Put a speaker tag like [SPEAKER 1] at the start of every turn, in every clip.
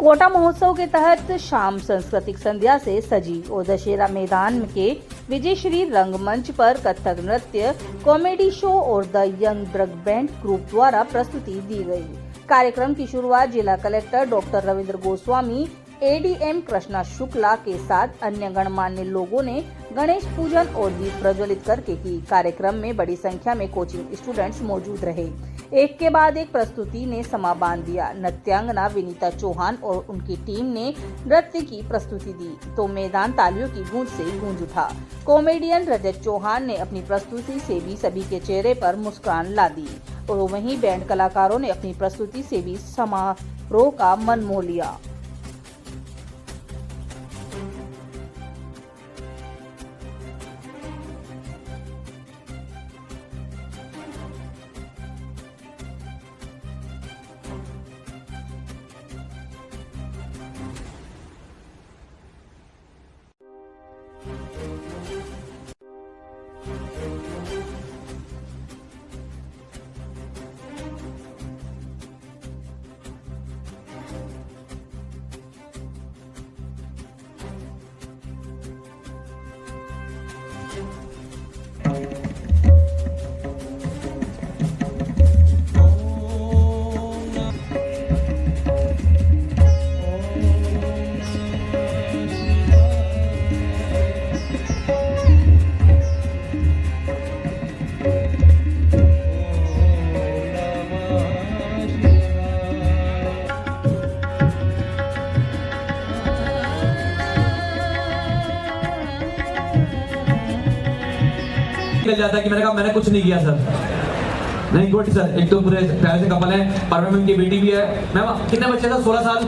[SPEAKER 1] कोटा महोत्सव के तहत शाम सांस्कृतिक संध्या से सजी और दशहरा मैदान के विजयश्री रंगमंच पर कथक नृत्य, कॉमेडी शो और the young drug band group द्वारा प्रस्तुति दी गई। कार्यक्रम की शुरुआत जिला collector doctor Ravindra Goswami, ADM Krishna Shukla के साथ अन्य गणमान्य लोगों ने गणेश पूजन और दीप प्रज्वलित करके की। कार्यक्रम में बड़ी संख्या में कोचिंग स्टूडेंट्स मौजूद रहे। एक के बाद एक प्रस्तुति ने समा बांध दिया। नृत्यांगना विनीता चौहान और उनकी टीम ने नृत्य की प्रस्तुति दी तो मैदान तालियों की गूंज से गूंज उठा। कॉमेडियन रजत चौहान ने अपनी प्रस्तुति से भी सभी के चेहरे पर मुस्कान ला दी और वहीं बैंड कलाकारों ने अपनी प्रस्तुति से भी समारोह का मन मोह लिया।
[SPEAKER 2] मिल जाता कि मैंने कुछ नहीं किया सर। नहीं गुड सर, एक तो पूरे प्यारे से कपल है, परवीन मैम की बेटी भी है। मैम कितने बच्चे सर? 16 साल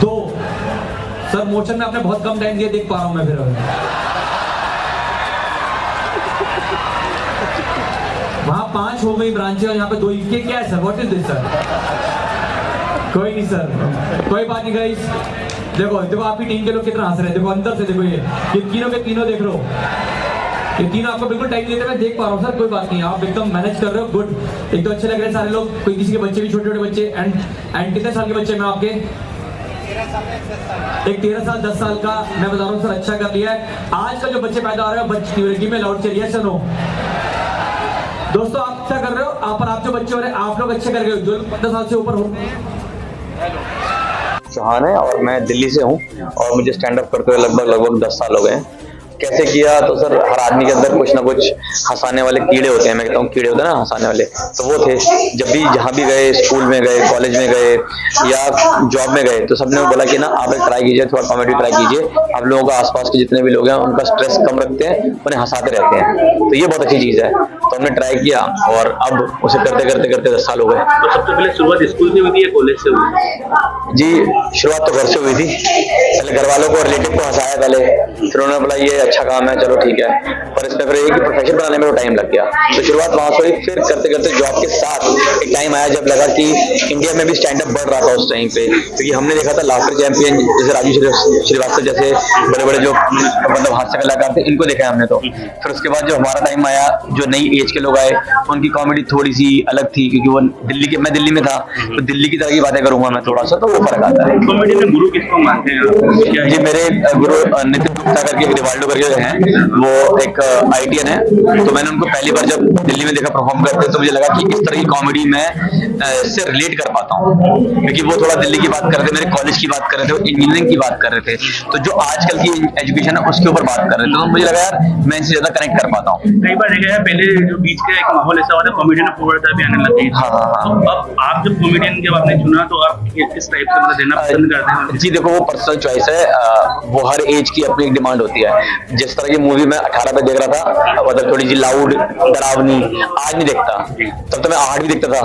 [SPEAKER 2] 2 सर। मोशन में आपने बहुत कम टाइम दिया, देख पा रहा हूं मैं। फिर वहां 5 हो गई ब्रांचें और यहाँ पे 2 ही। क्या है sir? What is this sir? कोई नहीं सर, कोई बात नहीं गाइस। देखो आपकी टीम के लोग कितना हंस रहे हैं। देखो अंदर से देखो, ये तीनों के तीनों देख लो। ये तीनों आपको बिल्कुल टाइम देते मैं देख पा रहा हूँ सर। कोई बात नहीं, आप एकदम मैनेज कर रहे हो। गुड। एक तो अच्छे लग रहे हैं सारे लोग। कोई किसी के बच्चे भी, छोटे छोटे बच्चे। एंड कितने साल के बच्चे में आपके? 13 साल 10 साल का। मैं बता रहा हूँ सर, अच्छा कर लिया है। आज का जो बच्चे पैदा हो रहे हैं बच्चे में लाउड चलिए सर। नो दोस्तों, आप अच्छा कर रहे हो। आप जो बच्चे हो रहे हैं आप लोग अच्छे कर रहे हो, जो 15 साल से ऊपर हो।
[SPEAKER 3] चौहान है और मैं दिल्ली से हूँ और मुझे स्टैंड अप करते हुए लगभग 10 साल हो गए हैं। कैसे किया? तो सर, हर आदमी के अंदर कुछ ना कुछ हंसाने वाले कीड़े होते हैं। मैं कहता हूँ कीड़े होते हैं ना हंसाने वाले, तो वो थे। जब भी जहाँ भी गए, स्कूल में गए, कॉलेज में गए या जॉब में गए, तो सबने बोला कि ना आप एक ट्राई कीजिए, थोड़ा कॉमेडी ट्राई कीजिए। आप लोगों का आसपास के जितने भी लोग हैं उनका स्ट्रेस कम रखते हैं, उन्हें हंसाते रहते हैं, तो ये बहुत अच्छी चीज़ है। तो हमने ट्राई किया और अब उसे करते 10 साल हो गए।
[SPEAKER 4] तो सबसे पहले शुरुआत स्कूल से हुई थी या कॉलेज से हुई?
[SPEAKER 3] जी, शुरुआत तो घर से हुई थी। पहले घर वालों को, रिलेटिव को हंसाया पहले, फिर उन्होंने बोला ये अच्छा काम है, चलो ठीक है। पर इसमें फिर एक प्रोफेशन बनाने में टाइम लग गया, तो शुरुआत वहां से हुई। फिर करते जॉब के साथ एक टाइम आया जब लगा कि इंडिया में भी स्टैंड अप बढ़ रहा था उस टाइम पे, क्योंकि हमने देखा था लाफ्टर चैंपियन जैसे राजू श्रीवास्तव जैसे बड़े जो मतलब हास्य कलाकार थे, इनको देखा हमने। तो फिर उसके बाद जो हमारा टाइम आया, जो नई एज के लोग आए, उनकी कॉमेडी थोड़ी सी अलग थी, क्योंकि वो मैं दिल्ली में था, तो दिल्ली की तरह की बातें करूंगा मैं थोड़ा सा, तो वो फर्क आता है।
[SPEAKER 4] कॉमेडी में गुरु किसको मानते हैं?
[SPEAKER 3] जी, मेरे गुरु नितिन गुप्ता करके, रिवाल्डो करके हैं, वो एक आईटीएन है। तो मैंने उनको पहली बार जब दिल्ली में देखा परफॉर्म करते, तो मुझे लगा कि इस तरह की कॉमेडी में से रिलेट कर पाता हूँ, क्योंकि वो थोड़ा दिल्ली की बात कर रहे थे, मेरे कॉलेज की बात कर रहे थे, इंजीनियरिंग की बात कर रहे थे, तो जो आजकल की एजुकेशन है उसके ऊपर बात कर रहे थे। तो मुझे लगा यार मैं इनसे ज्यादा कनेक्ट कर पाता हूँ।
[SPEAKER 4] कई बार देखा है पहले जो बीच का एक माहौल ऐसा होता है, कॉमेडियन पॉपुलरिटी भी आने लग गई।
[SPEAKER 3] हाँ।
[SPEAKER 4] तो अब आप जब कॉमेडियन के आपने चुना, तो आप किस टाइप से मतलब देना पसंद करते हैं?
[SPEAKER 3] जी देखो, वो पर्सनल चॉइस है। वो हर एज की अपनी एक डिमांड होती है। जिस तरह की मूवी मैं 18 पे देख रहा था, मतलब थोड़ी सी लाउड, डरावनी, आज नहीं देखता। तब तो मैं 8 भी देखता था।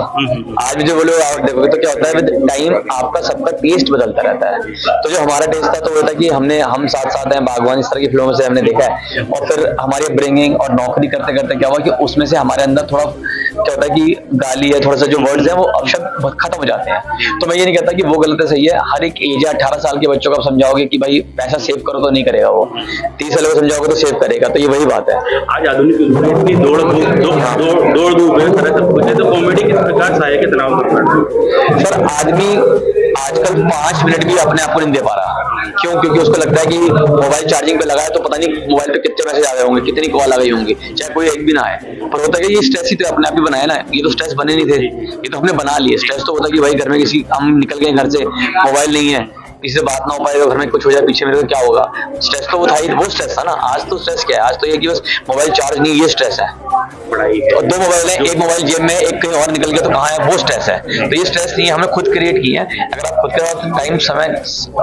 [SPEAKER 3] आज भी जो बोलो 8 देखोगे, तो क्या होता है विद टाइम आपका सबका टेस्ट बदलता रहता है। तो जो हमारा टेस्ट था, तो वो था कि हम साथ हैं, बागवान, इस तरह की फिल्मों से हमने देखा है। और फिर हमारी ब्रिंगिंग और नौकरी करते करते क्या हुआ कि उसमें से हमारे अंदर थोड़ा क्या होता है कि गाली है, थोड़ा सा जो वर्ड्स हैं वो अक्षर खत्म हो जाते हैं। तो मैं ये नहीं कहता कि वो गलत है, सही है। हर एक एज है। 18 साल के बच्चों को आप समझाओगे कि भाई पैसा सेव करो तो नहीं करेगा वो, 30 साल को समझाओगे तो सेव करेगा। तो ये वही बात है।
[SPEAKER 4] आज आधुनिक युग में इतनी दौड़ धूप है, तरह सब कुछ है, तो कॉमेडी किस प्रकार सहायक है तनाव में?
[SPEAKER 3] सर, आजकल 5 मिनट भी अपने आप को नहीं दे पा रहा। क्यों? क्योंकि उसको लगता है कि मोबाइल चार्जिंग पे लगा है तो पता नहीं मोबाइल पे कितने मैसेज आ गए होंगे, कितनी कॉल आ गई होंगी, चाहे कोई एक भी ना आए। पर होता है कि ये स्ट्रेस ही तो अपने आप ही बनाया ना, ये तो स्ट्रेस बने नहीं थे, ये तो हमने बना लिए। स्ट्रेस तो होता है कि भाई घर में किसी, हम निकल गए घर से, मोबाइल नहीं है, किसी से बात ना हो पाएगा, घर में कुछ हो जाए पीछे मेरे को क्या होगा। स्ट्रेस तो वो था ही, वो स्ट्रेस था ना। आज तो स्ट्रेस क्या है? आज तो ये कि बस मोबाइल चार्ज नहीं, ये स्ट्रेस है। और 2 मोबाइल है, एक मोबाइल जेब में, एक कहीं और निकल गया तो कहाँ है, वो स्ट्रेस है। तो ये स्ट्रेस नहीं है, हमने खुद क्रिएट की है। अगर आप खुद के साथ टाइम समय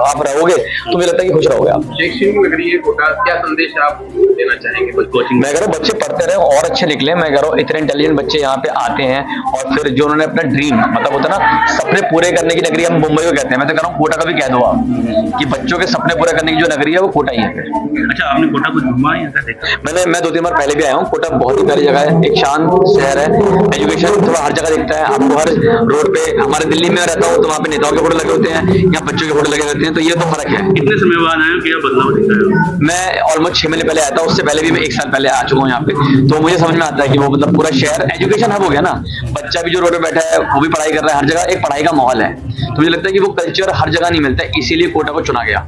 [SPEAKER 3] आप रहोगे तो मुझे लगता है कि खुश रहोगे आप।
[SPEAKER 5] शैक्षणिक नगरी है कोटा, क्या संदेश आप देना चाहेंगे? कुछ कोचिंग
[SPEAKER 3] मैं कह रहा हूँ बच्चे पढ़ते रहे और अच्छे निकले। मैं कह रहा हूँ इतने इंटेलिजेंट बच्चे यहाँ पे आते हैं और फिर जो उन्होंने अपना ड्रीम, मतलब होता है ना सपने पूरे करने की नगरी, हम मुंबई को कहते हैं। मैं तो कह रहा हूँ कोटा का भी कह दो आप कि बच्चों के सपने पूरे करने की जो नगरी है वो कोटा ही है।
[SPEAKER 4] अच्छा, आपने कोटा को घुमा है या देखा?
[SPEAKER 3] मैं 2-3 बार पहले भी आया हूँ। कोटा बहुत ही प्यारी जगह है, एक शांत शहर है, एजुकेशन थोड़ा हर जगह दिखता है आपको। हर रोड पे, हमारे दिल्ली में रहता हूँ तो वहाँ पे नेताओं के फोटो लगे होते हैं, यहाँ बच्चों के फोटो लगे होते हैं, तो ये तो फर्क है।
[SPEAKER 4] कितने समय बाद आए हो, क्या बदलाव दिख रहा है?
[SPEAKER 3] मैं ऑलमोस्ट 6 महीने पहले आया था, उससे पहले भी मैं 1 साल पहले आ चुका हूँ यहाँ पे। तो मुझे समझ में आता है कि वो मतलब पूरा शहर एजुकेशन हब हो गया ना। बच्चा भी जो रोड पे बैठा है वो भी पढ़ाई कर रहा है, हर जगह एक पढ़ाई का माहौल है। तो मुझे लगता है कि वो कल्चर हर जगह नहीं मिलता है, इसीलिए कोटा को चुना गया।